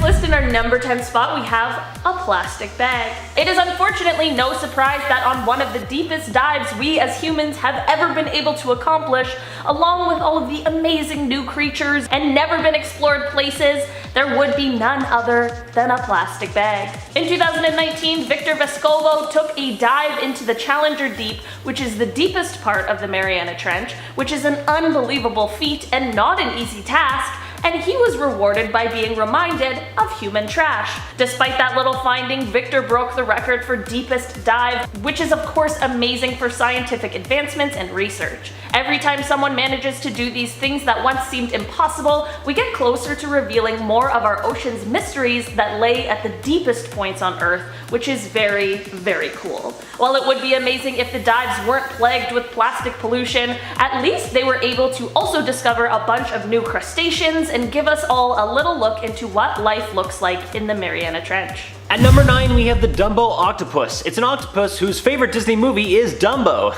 list, in our number 10 spot, we have a plastic bag. It is unfortunately no surprise that on one of the deepest dives we as humans have ever been able to accomplish, along with all of the amazing new creatures and never been explored places, there would be none other than a plastic bag. In 2019, Victor Vescovo took a dive into the Challenger Deep, which is the deepest part of the Mariana Trench, which is an unbelievable feat and not an easy task, and he was rewarded by being reminded of human trash. Despite that little finding, Victor broke the record for deepest dive, which is of course amazing for scientific advancements and research. Every time someone manages to do these things that once seemed impossible, we get closer to revealing more of our ocean's mysteries that lay at the deepest points on Earth, which is very, very cool. While it would be amazing if the dives weren't plagued with plastic pollution, at least they were able to also discover a bunch of new crustaceans and give us all a little look into what life looks like in the Mariana Trench. At number 9, we have the DUMBO octopus. It's an octopus whose favorite Disney movie is Dumbo.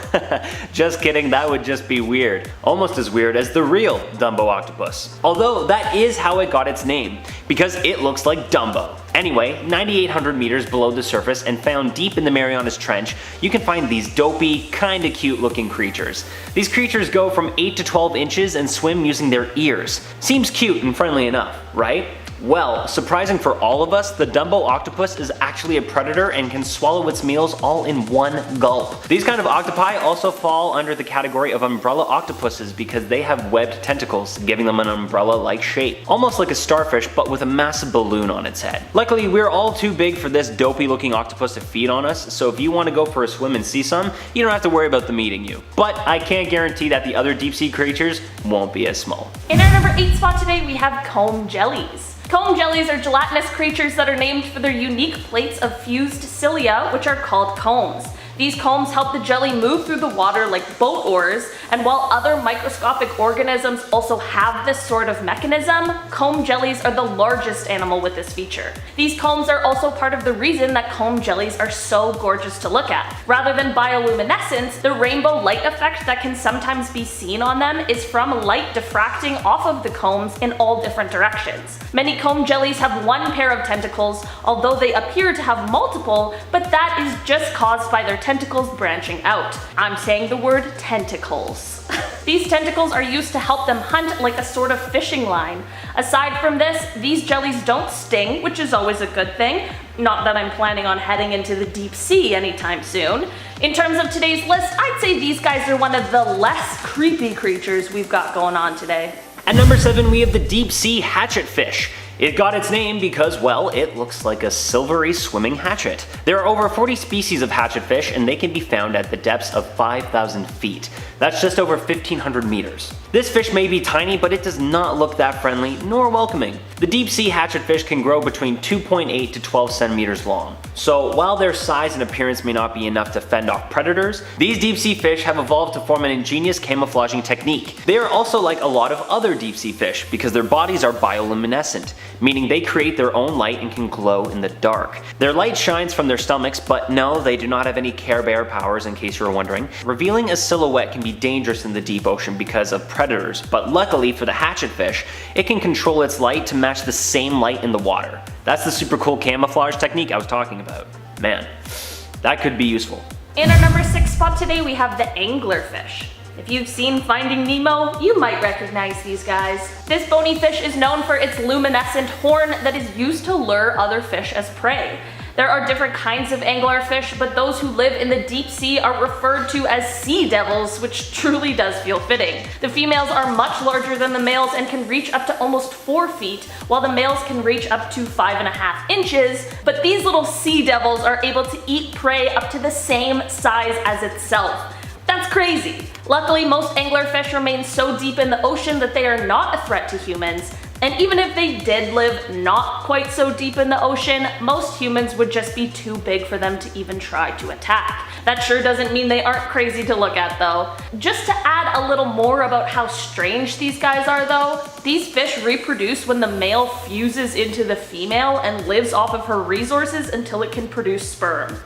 Just kidding, that would just be weird. Almost as weird as the real Dumbo octopus. Although that is how it got its name, because it looks like Dumbo. Anyway, 9,800 meters below the surface and found deep in the Marianas Trench, you can find these dopey, kinda cute looking creatures. These creatures go from 8 to 12 inches and swim using their ears. Seems cute and friendly enough, right? Well, surprising for all of us, the Dumbo octopus is actually a predator and can swallow its meals all in one gulp. These kind of octopi also fall under the category of umbrella octopuses because they have webbed tentacles, giving them an umbrella-like shape. Almost like a starfish, but with a massive balloon on its head. Luckily, we're all too big for this dopey looking octopus to feed on us, so if you want to go for a swim and see some, you don't have to worry about them eating you. But I can't guarantee that the other deep sea creatures won't be as small. In our number 8 spot today, we have comb jellies. Comb jellies are gelatinous creatures that are named for their unique plates of fused cilia, which are called combs. These combs help the jelly move through the water like boat oars, and while other microscopic organisms also have this sort of mechanism, comb jellies are the largest animal with this feature. These combs are also part of the reason that comb jellies are so gorgeous to look at. Rather than bioluminescence, the rainbow light effect that can sometimes be seen on them is from light diffracting off of the combs in all different directions. Many comb jellies have one pair of tentacles, although they appear to have multiple, but that is just caused by their tentacles branching out. I'm saying the word tentacles. These tentacles are used to help them hunt like a sort of fishing line. Aside from this, these jellies don't sting, which is always a good thing. Not that I'm planning on heading into the deep sea anytime soon. In terms of today's list, I'd say these guys are one of the less creepy creatures we've got going on today. At number 7, we have the deep sea hatchetfish. It got its name because, well, it looks like a silvery swimming hatchet. There are over 40 species of hatchetfish and they can be found at the depths of 5,000 feet. That's just over 1,500 meters. This fish may be tiny, but it does not look that friendly nor welcoming. The deep sea hatchetfish can grow between 2.8 to 12 centimeters long. So while their size and appearance may not be enough to fend off predators, these deep sea fish have evolved to form an ingenious camouflaging technique. They are also like a lot of other deep sea fish because their bodies are bioluminescent, meaning they create their own light and can glow in the dark. Their light shines from their stomachs, but no, they do not have any Care Bear powers in case you were wondering. Revealing a silhouette can be dangerous in the deep ocean because of predators, but luckily for the hatchetfish, it can control its light to match the same light in the water. That's the super cool camouflage technique I was talking about. Man, that could be useful. In our number 6 spot today, we have the anglerfish. If you've seen Finding Nemo, you might recognize these guys. This bony fish is known for its luminescent horn that is used to lure other fish as prey. There are different kinds of anglerfish, but those who live in the deep sea are referred to as sea devils, which truly does feel fitting. The females are much larger than the males and can reach up to almost 4 feet, while the males can reach up to 5.5 inches, but these little sea devils are able to eat prey up to the same size as itself. That's crazy. Luckily, most anglerfish remain so deep in the ocean that they are not a threat to humans, and even if they did live not quite so deep in the ocean, most humans would just be too big for them to even try to attack. That sure doesn't mean they aren't crazy to look at though. Just to add a little more about how strange these guys are though, these fish reproduce when the male fuses into the female and lives off of her resources until it can produce sperm.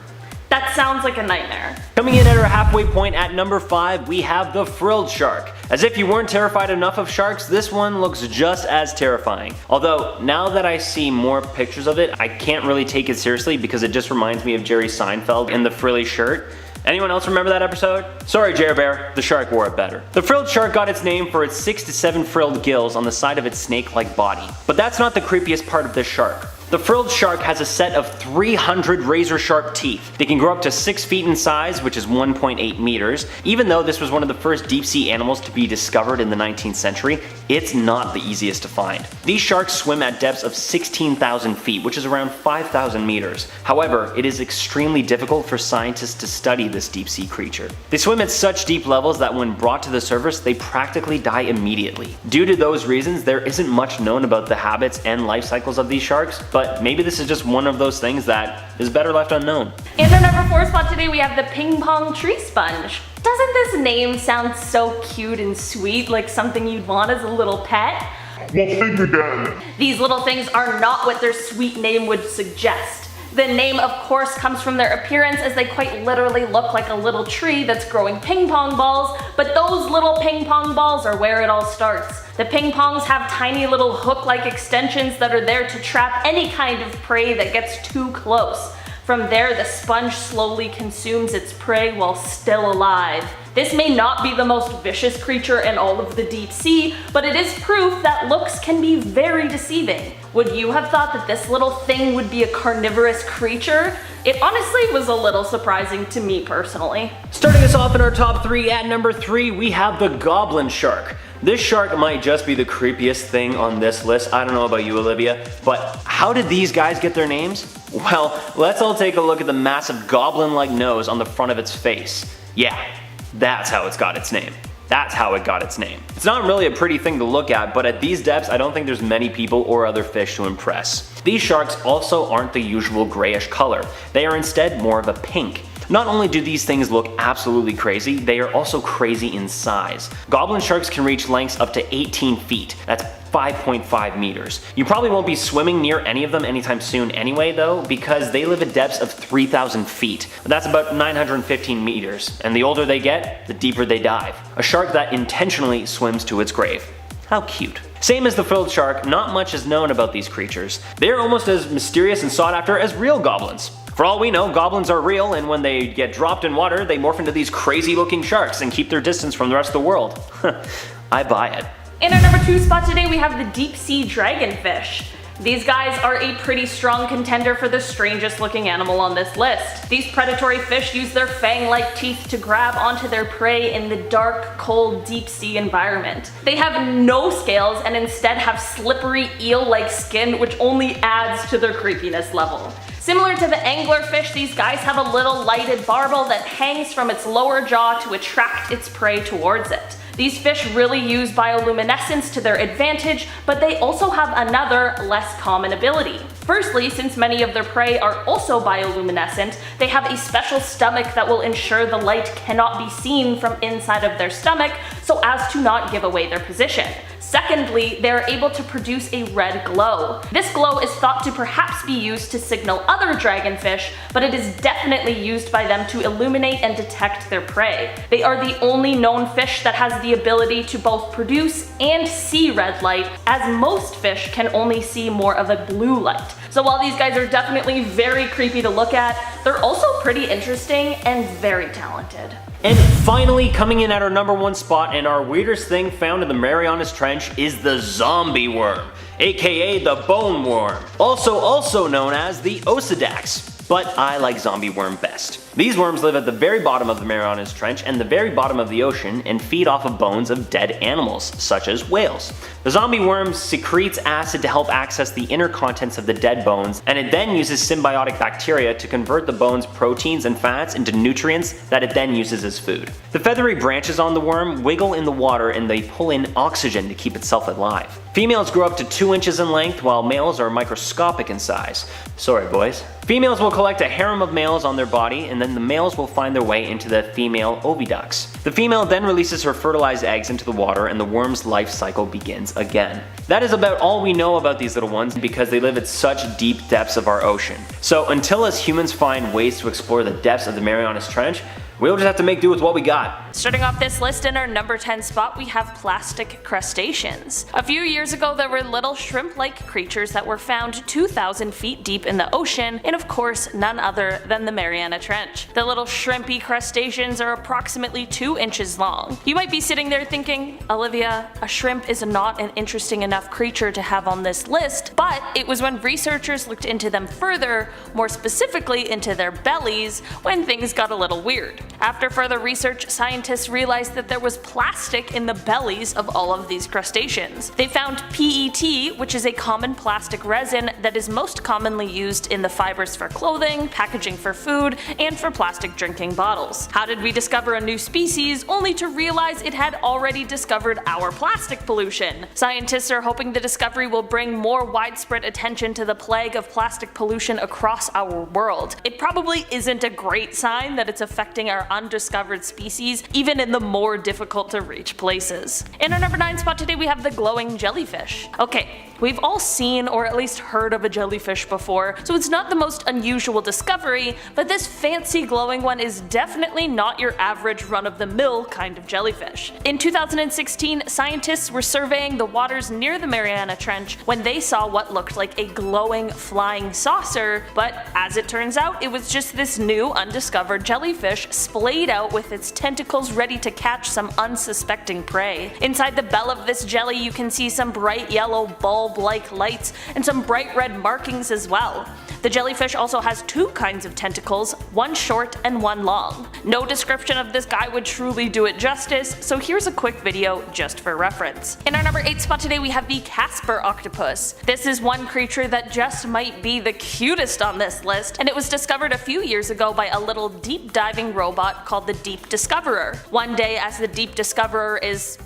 That sounds like a nightmare. Coming in at our halfway point at number 5, we have the frilled shark. As if you weren't terrified enough of sharks, this one looks just as terrifying. Although, now that I see more pictures of it, I can't really take it seriously because it just reminds me of Jerry Seinfeld in the frilly shirt. Anyone else remember that episode? Sorry, Jer Bear, the shark wore it better. The frilled shark got its name for its 6 to 7 frilled gills on the side of its snake-like body. But that's not the creepiest part of this shark. The frilled shark has a set of 300 razor-sharp teeth. They can grow up to 6 feet in size, which is 1.8 meters. Even though this was one of the first deep-sea animals to be discovered in the 19th century, it's not the easiest to find. These sharks swim at depths of 16,000 feet, which is around 5,000 meters. However, it is extremely difficult for scientists to study this deep-sea creature. They swim at such deep levels that when brought to the surface, they practically die immediately. Due to those reasons, there isn't much known about the habits and life cycles of these sharks, but maybe this is just one of those things that is better left unknown. In our number 4 spot today, we have the ping pong tree sponge. Doesn't this name sound so cute and sweet, like something you'd want as a little pet? Well, think again. These little things are not what their sweet name would suggest. The name, of course, comes from their appearance, as they quite literally look like a little tree that's growing ping pong balls, but those little ping pong balls are where it all starts. The ping pongs have tiny little hook-like extensions that are there to trap any kind of prey that gets too close. From there, the sponge slowly consumes its prey while still alive. This may not be the most vicious creature in all of the deep sea, but it is proof that looks can be very deceiving. Would you have thought that this little thing would be a carnivorous creature? It honestly was a little surprising to me personally. Starting us off in our top 3, at number 3, we have the goblin shark. This shark might just be the creepiest thing on this list. I don't know about you, Olivia, but how did these guys get their names? Well, let's all take a look at the massive goblin-like nose on the front of its face. Yeah, that's how it's got its name. That's how it got its name. It's not really a pretty thing to look at, but at these depths, I don't think there's many people or other fish to impress. These sharks also aren't the usual grayish color. They are instead more of a pink. Not only do these things look absolutely crazy, they are also crazy in size. Goblin sharks can reach lengths up to 18 feet. That's 5.5 meters. You probably won't be swimming near any of them anytime soon anyway though, because they live at depths of 3,000 feet. That's about 915 meters, and the older they get, the deeper they dive. A shark that intentionally swims to its grave. How cute. Same as the frilled shark, not much is known about these creatures. They're almost as mysterious and sought after as real goblins. For all we know, goblins are real, and when they get dropped in water, they morph into these crazy looking sharks and keep their distance from the rest of the world. I buy it. In our number 2 spot today, we have the deep sea dragonfish. These guys are a pretty strong contender for the strangest looking animal on this list. These predatory fish use their fang-like teeth to grab onto their prey in the dark, cold, deep sea environment. They have no scales and instead have slippery eel-like skin, which only adds to their creepiness level. Similar to the anglerfish, these guys have a little lighted barbel that hangs from its lower jaw to attract its prey towards it. These fish really use bioluminescence to their advantage, but they also have another, less common ability. Firstly, since many of their prey are also bioluminescent, they have a special stomach that will ensure the light cannot be seen from inside of their stomach so as to not give away their position. Secondly, they are able to produce a red glow. This glow is thought to perhaps be used to signal other dragonfish, but it is definitely used by them to illuminate and detect their prey. They are the only known fish that has the ability to both produce and see red light, as most fish can only see more of a blue light. So while these guys are definitely very creepy to look at, they're also pretty interesting and very talented. And finally, coming in at our number 1 spot, and our weirdest thing found in the Mariana Trench, is the zombie worm, aka the bone worm, also known as the Osidax. But I like zombie worm best. These worms live at the very bottom of the Mariana Trench and the very bottom of the ocean and feed off of bones of dead animals, such as whales. The zombie worm secretes acid to help access the inner contents of the dead bones, and it then uses symbiotic bacteria to convert the bone's proteins and fats into nutrients that it then uses as food. The feathery branches on the worm wiggle in the water and they pull in oxygen to keep itself alive. Females grow up to 2 inches in length, while males are microscopic in size. Sorry boys. Females will collect a harem of males on their body, and then the males will find their way into the female oviducts. The female then releases her fertilized eggs into the water, and the worm's life cycle begins again. That is about all we know about these little ones because they live at such deep depths of our ocean. So until us humans find ways to explore the depths of the Mariana Trench, we'll just have to make do with what we got. Starting off this list in our number 10 spot, we have plastic crustaceans. A few years ago, there were little shrimp-like creatures that were found 2,000 feet deep in the ocean, and of course, none other than the Mariana Trench. The little shrimpy crustaceans are approximately 2 inches long. You might be sitting there thinking, Olivia, a shrimp is not an interesting enough creature to have on this list, but it was when researchers looked into them further, more specifically into their bellies, when things got a little weird. After further research, scientists realized that there was plastic in the bellies of all of these crustaceans. They found PET, which is a common plastic resin that is most commonly used in the fibers for clothing, packaging for food, and for plastic drinking bottles. How did we discover a new species only to realize it had already discovered our plastic pollution? Scientists are hoping the discovery will bring more widespread attention to the plague of plastic pollution across our world. It probably isn't a great sign that it's affecting our undiscovered species, even in the more difficult to reach places. In our number 9 spot today, we have the glowing jellyfish. Okay, we've all seen or at least heard of a jellyfish before, so it's not the most unusual discovery, but this fancy glowing one is definitely not your average run-of-the-mill kind of jellyfish. In 2016, scientists were surveying the waters near the Mariana Trench when they saw what looked like a glowing flying saucer, but as it turns out, it was just this new undiscovered jellyfish splayed out with its tentacles ready to catch some unsuspecting prey. Inside the bell of this jelly, you can see some bright yellow bulb-like lights and some bright red markings as well. The jellyfish also has 2 kinds of tentacles, one short and one long. No description of this guy would truly do it justice, so here's a quick video just for reference. In our number 8 spot today, we have the CASPER octopus. This is one creature that just might be the cutest on this list, and it was discovered a few years ago by a little deep diving robot called the Deep Discoverer. One day, as the Deep Discoverer is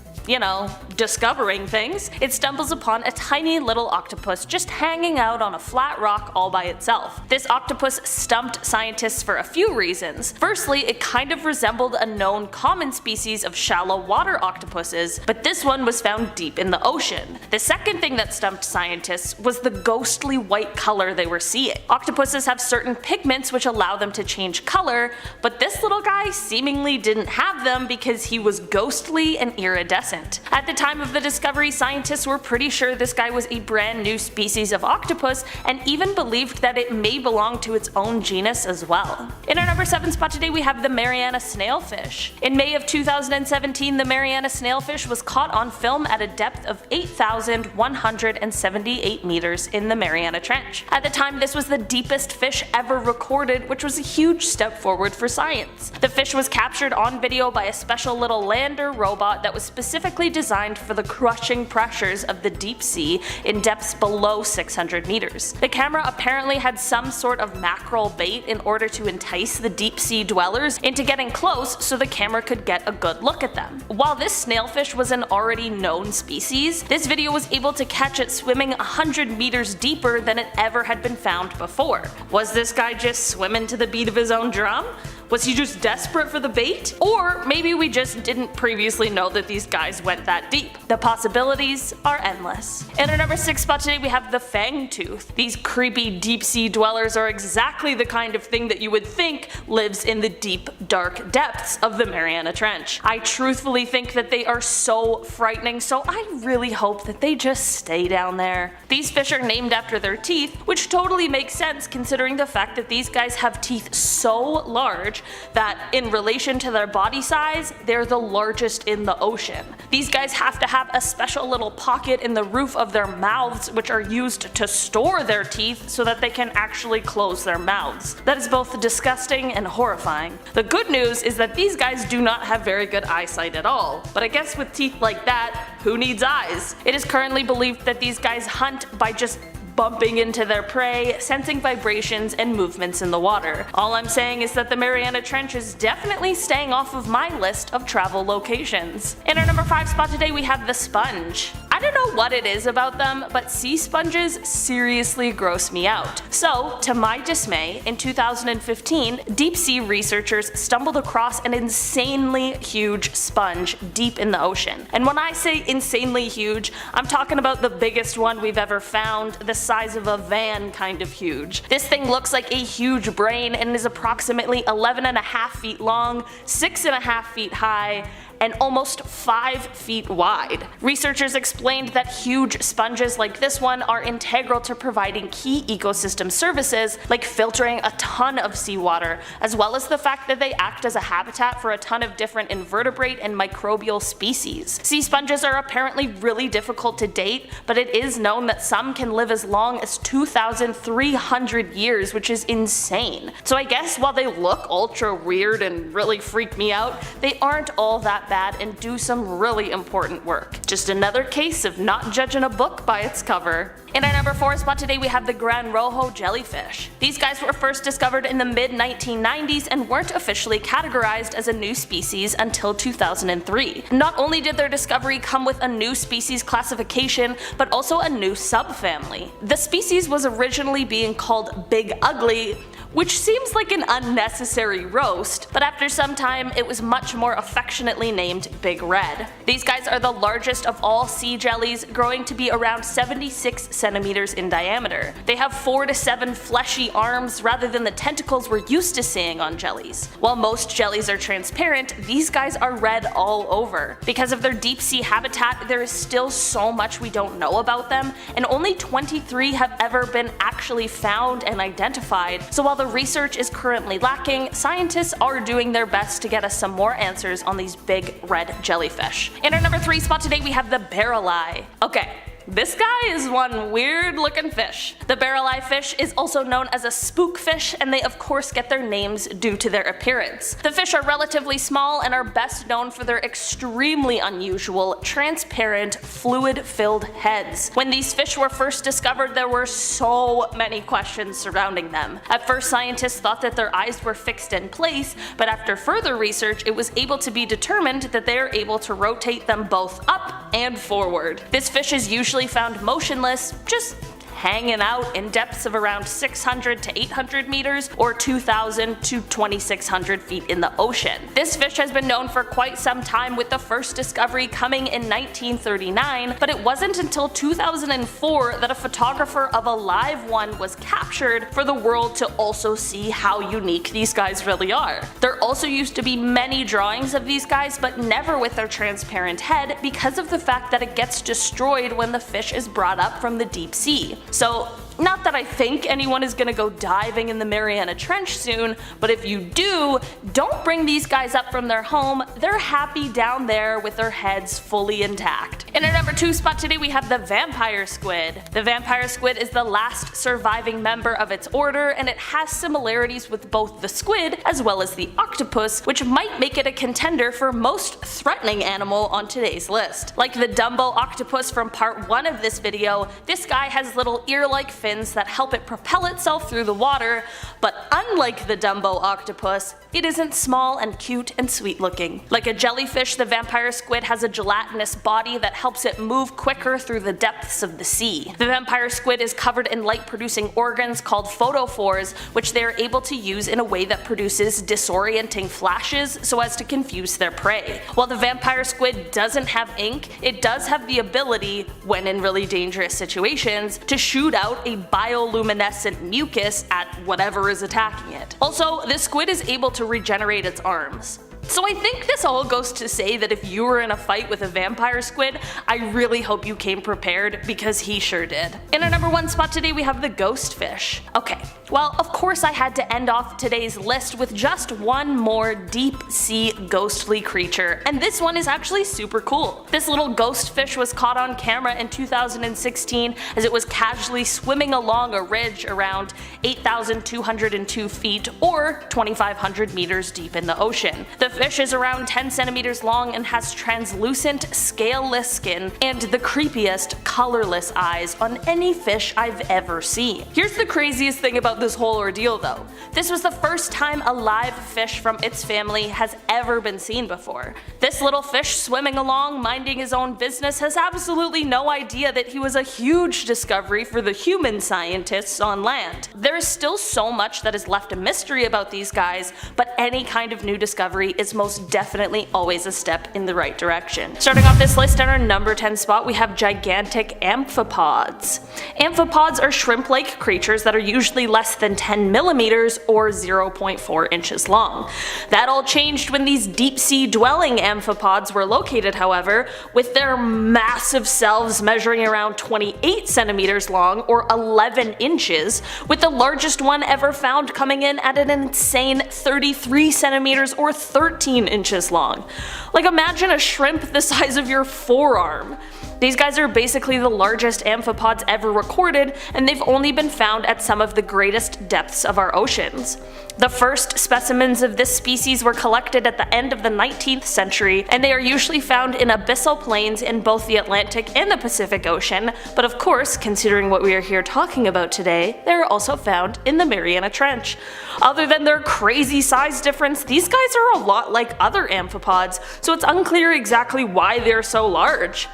discovering things, it stumbles upon a tiny little octopus just hanging out on a flat rock all by itself. This octopus stumped scientists for a few reasons. Firstly, it kind of resembled a known common species of shallow water octopuses, but this one was found deep in the ocean. The second thing that stumped scientists was the ghostly white color they were seeing. Octopuses have certain pigments which allow them to change color, but this little guy seemingly didn't have them because he was ghostly and iridescent. At the time of the discovery, scientists were pretty sure this guy was a brand new species of octopus and even believed that it may belong to its own genus as well. In our number 7 spot today, we have the Mariana snailfish. In May of 2017, the Mariana snailfish was caught on film at a depth of 8,178 meters in the Mariana Trench. At the time, this was the deepest fish ever recorded, which was a huge step forward for science. The fish was captured on video by a special little lander robot that was specifically designed for the crushing pressures of the deep sea in depths below 600 meters. The camera apparently had some sort of mackerel bait in order to entice the deep sea dwellers into getting close so the camera could get a good look at them. While this snailfish was an already known species, this video was able to catch it swimming 100 meters deeper than it ever had been found before. Was this guy just swimming to the beat of his own drum? Was he just desperate for the bait? Or maybe we just didn't previously know that these guys went that deep. The possibilities are endless. In our number 6 spot today, we have the FANGTOOTH. These creepy deep sea dwellers are exactly the kind of thing that you would think lives in the deep, dark depths of the Mariana Trench. I truthfully think that they are so frightening, so I really hope that they just stay down there. These fish are named after their teeth, which totally makes sense considering the fact that these guys have teeth so large that in relation to their body size, they're the largest in the ocean. These guys have to have a special little pocket in the roof of their mouths which are used to store their teeth so that they can actually close their mouths. That is both disgusting and horrifying. The good news is that these guys do not have very good eyesight at all, but I guess with teeth like that, who needs eyes? It is currently believed that these guys hunt by just bumping into their prey, sensing vibrations and movements in the water. All I'm saying is that the Mariana Trench is definitely staying off of my list of travel locations. In our number 5 spot today, we have the sponge. I don't know what it is about them, but sea sponges seriously gross me out. So, to my dismay, in 2015, deep sea researchers stumbled across an insanely huge sponge deep in the ocean. And when I say insanely huge, I'm talking about the biggest one we've ever found, the size of a van kind of huge. This thing looks like a huge brain and is approximately 11.5 feet long, 6.5 feet high, and almost 5 feet wide. Researchers explained that huge sponges like this one are integral to providing key ecosystem services like filtering a ton of seawater, as well as the fact that they act as a habitat for a ton of different invertebrate and microbial species. Sea sponges are apparently really difficult to date, but it is known that some can live as long as 2,300 years, which is insane. So I guess while they look ultra weird and really freak me out, they aren't all that bad and do some really important work. Just another case of not judging a book by its cover. In our number 4 spot today we have the GRANROJO jellyfish. These guys were first discovered in the mid-1990s and weren't officially categorized as a new species until 2003. Not only did their discovery come with a new species classification, but also a new subfamily. The species was originally being called Big Ugly, which seems like an unnecessary roast, but after some time it was much more affectionately named Big Red. These guys are the largest of all sea jellies, growing to be around 76 centimeters in diameter. They have 4 to 7 fleshy arms rather than the tentacles we're used to seeing on jellies. While most jellies are transparent, these guys are red all over. Because of their deep sea habitat, there is still so much we don't know about them, and only 23 have ever been actually found and identified. So while the research is currently lacking, scientists are doing their best to get us some more answers on these big red jellyfish. In our number 3 spot today we have the BARRELEYE. Okay. This guy is one weird looking fish. The barreleye fish is also known as a spookfish, and they of course get their names due to their appearance. The fish are relatively small and are best known for their extremely unusual, transparent, fluid-filled heads. When these fish were first discovered, there were so many questions surrounding them. At first, scientists thought that their eyes were fixed in place, but after further research, it was able to be determined that they are able to rotate them both up and forward. This fish is usually found motionless, just hanging out in depths of around 600 to 800 meters or 2,000 to 2,600 feet in the ocean. This fish has been known for quite some time, with the first discovery coming in 1939, but it wasn't until 2004 that a photographer of a live one was captured for the world to also see how unique these guys really are. There also used to be many drawings of these guys, but never with their transparent head because of the fact that it gets destroyed when the fish is brought up from the deep sea. So, not that I think anyone is gonna go diving in the Mariana Trench soon, but if you do, don't bring these guys up from their home. They're happy down there with their heads fully intact. In our number 2 spot today we have the vampire squid. The vampire squid is the last surviving member of its order, and it has similarities with both the squid as well as the octopus, which might make it a contender for most threatening animal on today's list. Like the DUMBO octopus from part 1 of this video, this guy has little ear-like fins that help it propel itself through the water, but unlike the DUMBO octopus, it isn't small and cute and sweet looking. Like a jellyfish, the vampire squid has a gelatinous body that helps it move quicker through the depths of the sea. The vampire squid is covered in light-producing organs called photophores, which they are able to use in a way that produces disorienting flashes so as to confuse their prey. While the vampire squid doesn't have ink, it does have the ability, when in really dangerous situations, to shoot out a bioluminescent mucus at whatever is attacking it. Also, the squid is able to regenerate its arms. So I think this all goes to say that if you were in a fight with a vampire squid, I really hope you came prepared, because he sure did. In our number 1 spot today we have the ghostfish. Okay, well of course I had to end off today's list with just one more deep sea ghostly creature, and this one is actually super cool. This little ghostfish was caught on camera in 2016 as it was casually swimming along a ridge around 8,202 feet or 2,500 meters deep in the ocean. The fish is around 10 centimeters long and has translucent, scaleless skin and the creepiest, colorless eyes on any fish I've ever seen. Here's the craziest thing about this whole ordeal though. This was the first time a live fish from its family has ever been seen before. This little fish swimming along, minding his own business, has absolutely no idea that he was a huge discovery for the human scientists on land. There is still so much that is left a mystery about these guys, but any kind of new discovery is most definitely always a step in the right direction. Starting off this list at our number 10 spot, we have gigantic amphipods. Amphipods are shrimp-like creatures that are usually less than 10 millimeters or 0.4 inches long. That all changed when these deep-sea dwelling amphipods were located, however, with their massive selves measuring around 28 centimeters long or 11 inches, with the largest one ever found coming in at an insane 33 centimeters or 13 inches long. Like, imagine a shrimp the size of your forearm. These guys are basically the largest amphipods ever recorded, and they've only been found at some of the greatest depths of our oceans. The first specimens of this species were collected at the end of the 19th century, and they are usually found in abyssal plains in both the Atlantic and the Pacific Ocean, but of course, considering what we are here talking about today, they are also found in the Mariana Trench. Other than their crazy size difference, these guys are a lot like other amphipods, so it's unclear exactly why they're so large.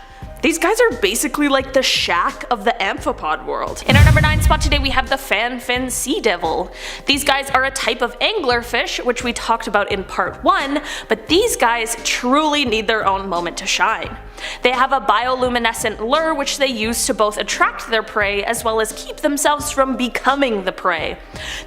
These guys are basically like the Shaq of the amphipod world. In our number 9 spot today we have the FANFIN sea devil. These guys are a type of anglerfish, which we talked about in part 1, but these guys truly need their own moment to shine. They have a bioluminescent lure which they use to both attract their prey as well as keep themselves from becoming the prey.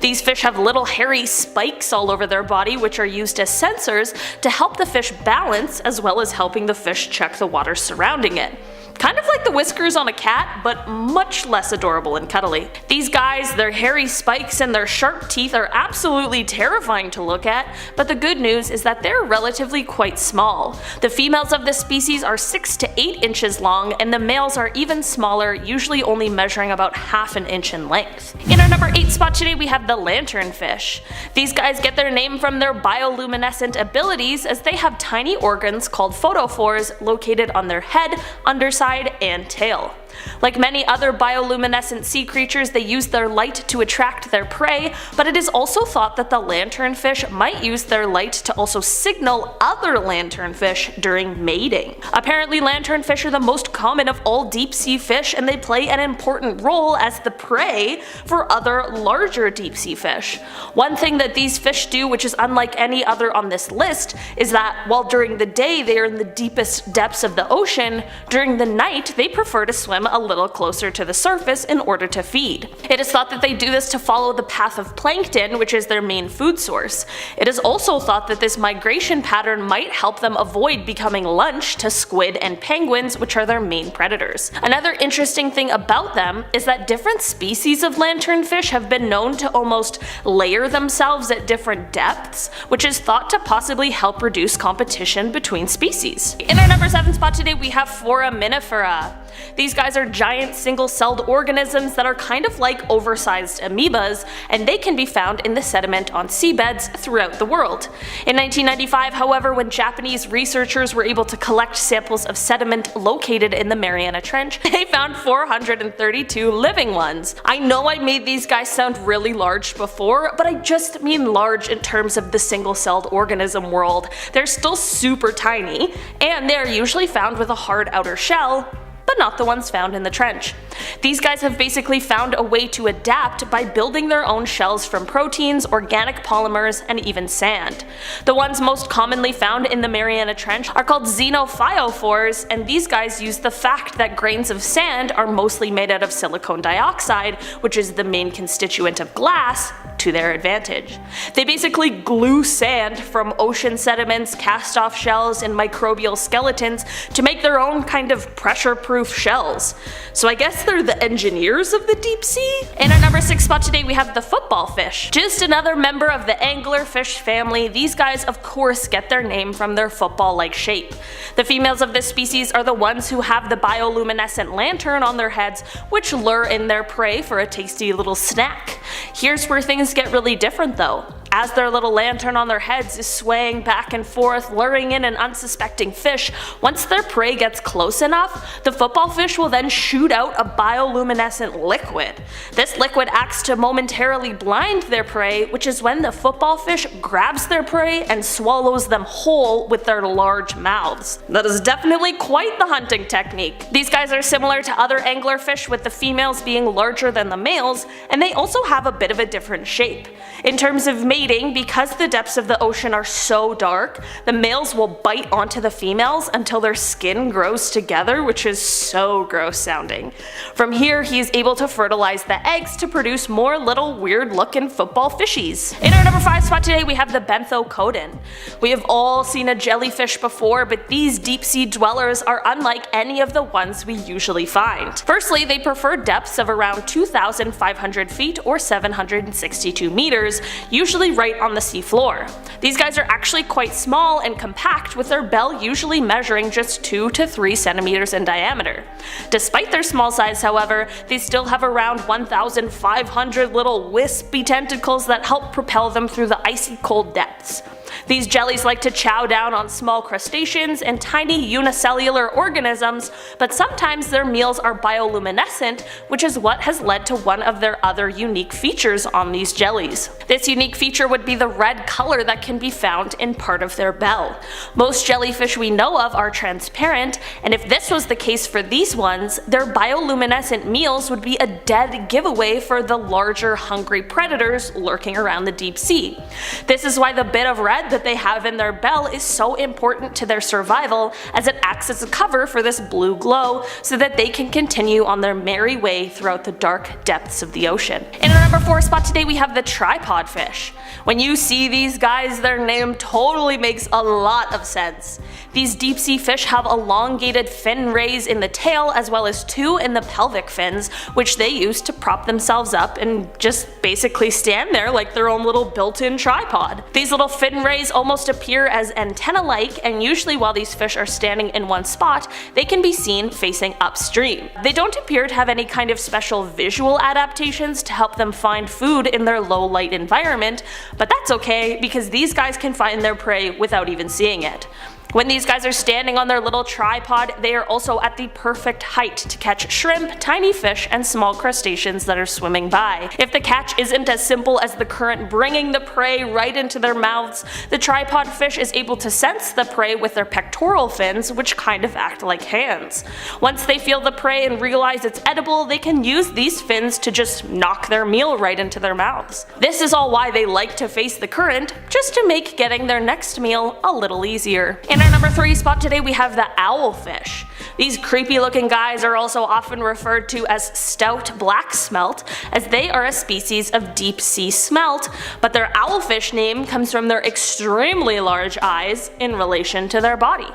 These fish have little hairy spikes all over their body which are used as sensors to help the fish balance as well as helping the fish check the water surrounding it. Kind of like the whiskers on a cat, but much less adorable and cuddly. These guys, their hairy spikes and their sharp teeth are absolutely terrifying to look at, but the good news is that they're relatively quite small. The females of this species are 6 to 8 inches long, and the males are even smaller, usually only measuring about half an inch in length. In our number 8 spot today we have the lanternfish. These guys get their name from their bioluminescent abilities, as they have tiny organs called photophores located on their head, underside, and tail. Like many other bioluminescent sea creatures, they use their light to attract their prey, but it is also thought that the lanternfish might use their light to also signal other lanternfish during mating. Apparently lanternfish are the most common of all deep sea fish, and they play an important role as the prey for other larger deep sea fish. One thing that these fish do, which is unlike any other on this list, is that while during the day they are in the deepest depths of the ocean, during the night they prefer to swim a little closer to the surface in order to feed. It is thought that they do this to follow the path of plankton, which is their main food source. It is also thought that this migration pattern might help them avoid becoming lunch to squid and penguins, which are their main predators. Another interesting thing about them is that different species of lanternfish have been known to almost layer themselves at different depths, which is thought to possibly help reduce competition between species. In our number 7 spot today we have FORAMINIFERA. These guys are giant single-celled organisms that are kind of like oversized amoebas, and they can be found in the sediment on seabeds throughout the world. In 1995, however, when Japanese researchers were able to collect samples of sediment located in the Mariana Trench, they found 432 living ones. I know I made these guys sound really large before, but I just mean large in terms of the single-celled organism world. They're still super tiny, and they are usually found with a hard outer shell, but not the ones found in the trench. These guys have basically found a way to adapt by building their own shells from proteins, organic polymers, and even sand. The ones most commonly found in the Mariana Trench are called xenophyophores, and these guys use the fact that grains of sand are mostly made out of silicon dioxide, which is the main constituent of glass, to their advantage. They basically glue sand from ocean sediments, cast-off shells, and microbial skeletons to make their own kind of pressure-proof shells. So I guess they're the engineers of the deep sea? In our number 6 spot today we have the football fish. Just another member of the anglerfish family. These guys of course get their name from their football-like shape. The females of this species are the ones who have the bioluminescent lantern on their heads, which lure in their prey for a tasty little snack. Here's where things get really different though. as their little lantern on their heads is swaying back and forth, luring in an unsuspecting fish, once their prey gets close enough, the football fish will then shoot out a bioluminescent liquid. This liquid acts to momentarily blind their prey, which is when the football fish grabs their prey and swallows them whole with their large mouths. That is definitely quite the hunting technique. These guys are similar to other anglerfish, with the females being larger than the males, and they also have a bit of a different shape. In terms of mating, because the depths of the ocean are so dark, the males will bite onto the females until their skin grows together, which is so gross sounding. From here, he is able to fertilize the eggs to produce more little weird looking football fishies. In our number 5 spot today, we have the BENTHOCODON. We have all seen a jellyfish before, but these deep sea dwellers are unlike any of the ones we usually find. Firstly, they prefer depths of around 2,500 feet or 762 meters, usually right on the seafloor. These guys are actually quite small and compact, with their bell usually measuring just 2 to 3 centimeters in diameter. Despite their small size, however, they still have around 1,500 little wispy tentacles that help propel them through the icy cold depths. These jellies like to chow down on small crustaceans and tiny unicellular organisms, but sometimes their meals are bioluminescent, which is what has led to one of their other unique features on these jellies. This unique feature would be the red color that can be found in part of their bell. Most jellyfish we know of are transparent, and if this was the case for these ones, their bioluminescent meals would be a dead giveaway for the larger hungry predators lurking around the deep sea. This is why the bit of red that they have in their bell is so important to their survival, as it acts as a cover for this blue glow so that they can continue on their merry way throughout the dark depths of the ocean. In our number 4 spot today, we have the tripod fish. When you see these guys, their name totally makes a lot of sense. These deep sea fish have elongated fin rays in the tail as well as 2 in the pelvic fins, which they use to prop themselves up and just basically stand there like their own little built-in tripod. These little fin rays almost appear as antenna-like, and usually while these fish are standing in one spot, they can be seen facing upstream. They don't appear to have any kind of special visual adaptations to help them find food in their low light environment, but that's okay because these guys can find their prey without even seeing it. When these guys are standing on their little tripod, they are also at the perfect height to catch shrimp, tiny fish, and small crustaceans that are swimming by. If the catch isn't as simple as the current bringing the prey right into their mouths, the tripod fish is able to sense the prey with their pectoral fins, which kind of act like hands. Once they feel the prey and realize it's edible, they can use these fins to just knock their meal right into their mouths. This is all why they like to face the current, just to make getting their next meal a little easier. In our number 3 spot today, we have the owlfish. These creepy looking guys are also often referred to as stout black smelt, as they are a species of deep sea smelt, but their owlfish name comes from their extremely large eyes in relation to their body.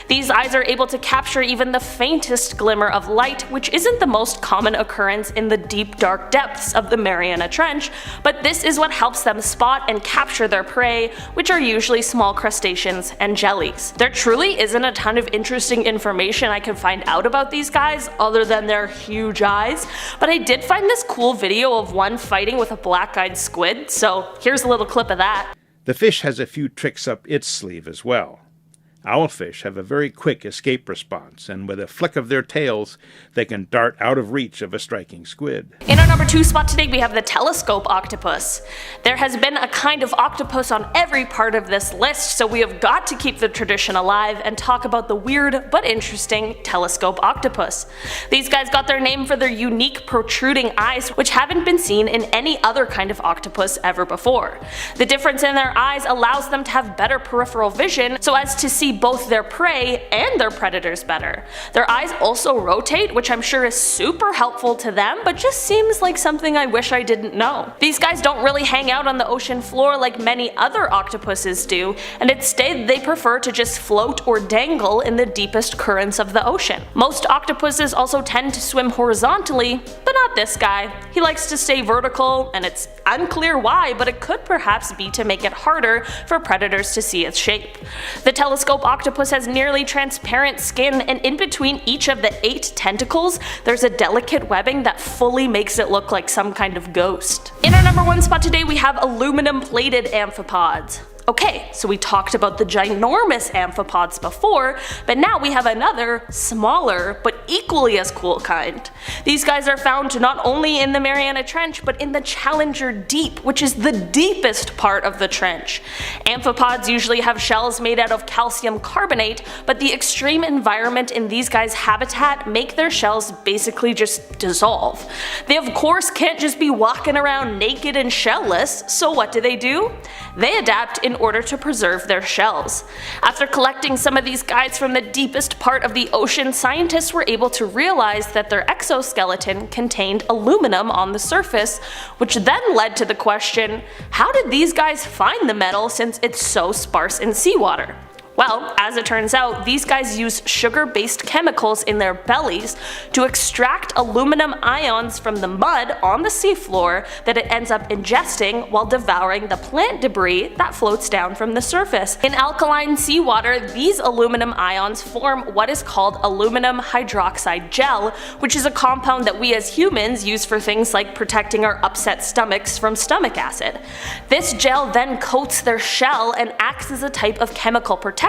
These eyes are able to capture even the faintest glimmer of light, which isn't the most common occurrence in the deep dark depths of the Mariana Trench, but this is what helps them spot and capture their prey, which are usually small crustaceans and jellies. There truly isn't a ton of interesting information I can find out about these guys other than their huge eyes, but I did find this cool video of one fighting with a black-eyed squid, so here's a little clip of that. The fish has a few tricks up its sleeve as well. Owlfish have a very quick escape response, and with a flick of their tails, they can dart out of reach of a striking squid. In our number 2 spot today, we have the telescope octopus. There has been a kind of octopus on every part of this list, so we have got to keep the tradition alive and talk about the weird but interesting telescope octopus. These guys got their name for their unique protruding eyes, which haven't been seen in any other kind of octopus ever before. The difference in their eyes allows them to have better peripheral vision so as to see both their prey and their predators better. Their eyes also rotate, which I'm sure is super helpful to them, but just seems like something I wish I didn't know. These guys don't really hang out on the ocean floor like many other octopuses do, and instead they prefer to just float or dangle in the deepest currents of the ocean. Most octopuses also tend to swim horizontally, but not this guy. He likes to stay vertical, and it's unclear why, but it could perhaps be to make it harder for predators to see its shape. The telescope slope octopus has nearly transparent skin, and in between each of the 8 tentacles, there's a delicate webbing that fully makes it look like some kind of ghost. In our number 1 spot today, we have aluminum-plated amphipods. Okay, so we talked about the ginormous amphipods before, but now we have another, smaller, but equally as cool kind. These guys are found not only in the Mariana Trench, but in the Challenger Deep, which is the deepest part of the trench. Amphipods usually have shells made out of calcium carbonate, but the extreme environment in these guys' habitat make their shells basically just dissolve. They of course can't just be walking around naked and shellless, so what do? They adapt in order to preserve their shells. After collecting some of these guys from the deepest part of the ocean, scientists were able to realize that their exoskeleton contained aluminum on the surface, which then led to the question, how did these guys find the metal since it's so sparse in seawater? Well, as it turns out, these guys use sugar-based chemicals in their bellies to extract aluminum ions from the mud on the seafloor that it ends up ingesting while devouring the plant debris that floats down from the surface. In alkaline seawater, these aluminum ions form what is called aluminum hydroxide gel, which is a compound that we as humans use for things like protecting our upset stomachs from stomach acid. This gel then coats their shell and acts as a type of chemical protection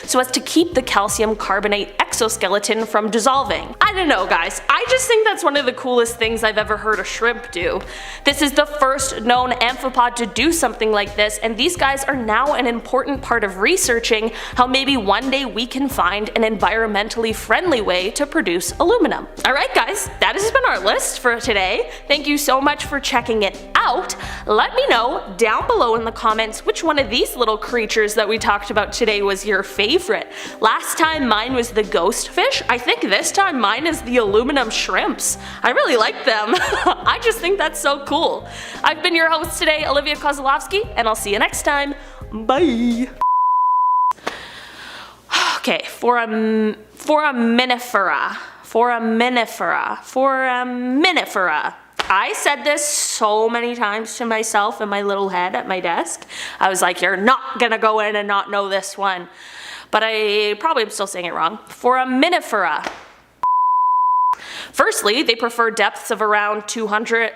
so as to keep the calcium carbonate exoskeleton from dissolving. I don't know guys, I just think that's one of the coolest things I've ever heard a shrimp do. This is the first known amphipod to do something like this, and these guys are now an important part of researching how maybe one day we can find an environmentally friendly way to produce aluminum. Alright guys, that has been our list for today. Thank you so much for checking it out. Let me know down below in the comments which one of these little creatures that we talked about today was your favorite. Last time mine was the ghost fish. I think this time mine is the aluminum shrimps. I really like them. I just think that's so cool. I've been your host today, Olivia Kozlowski, and I'll see you next time. Bye. Okay, foraminifera. I said this so many times to myself in my little head at my desk. I was like, you're not gonna go in and not know this one. But I probably am still saying it wrong. Foraminifera. Firstly, they prefer depths of around 200,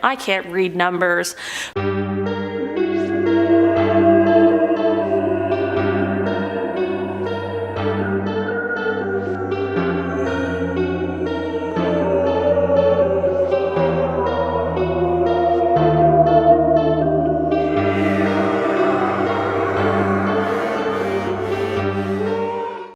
I can't read numbers.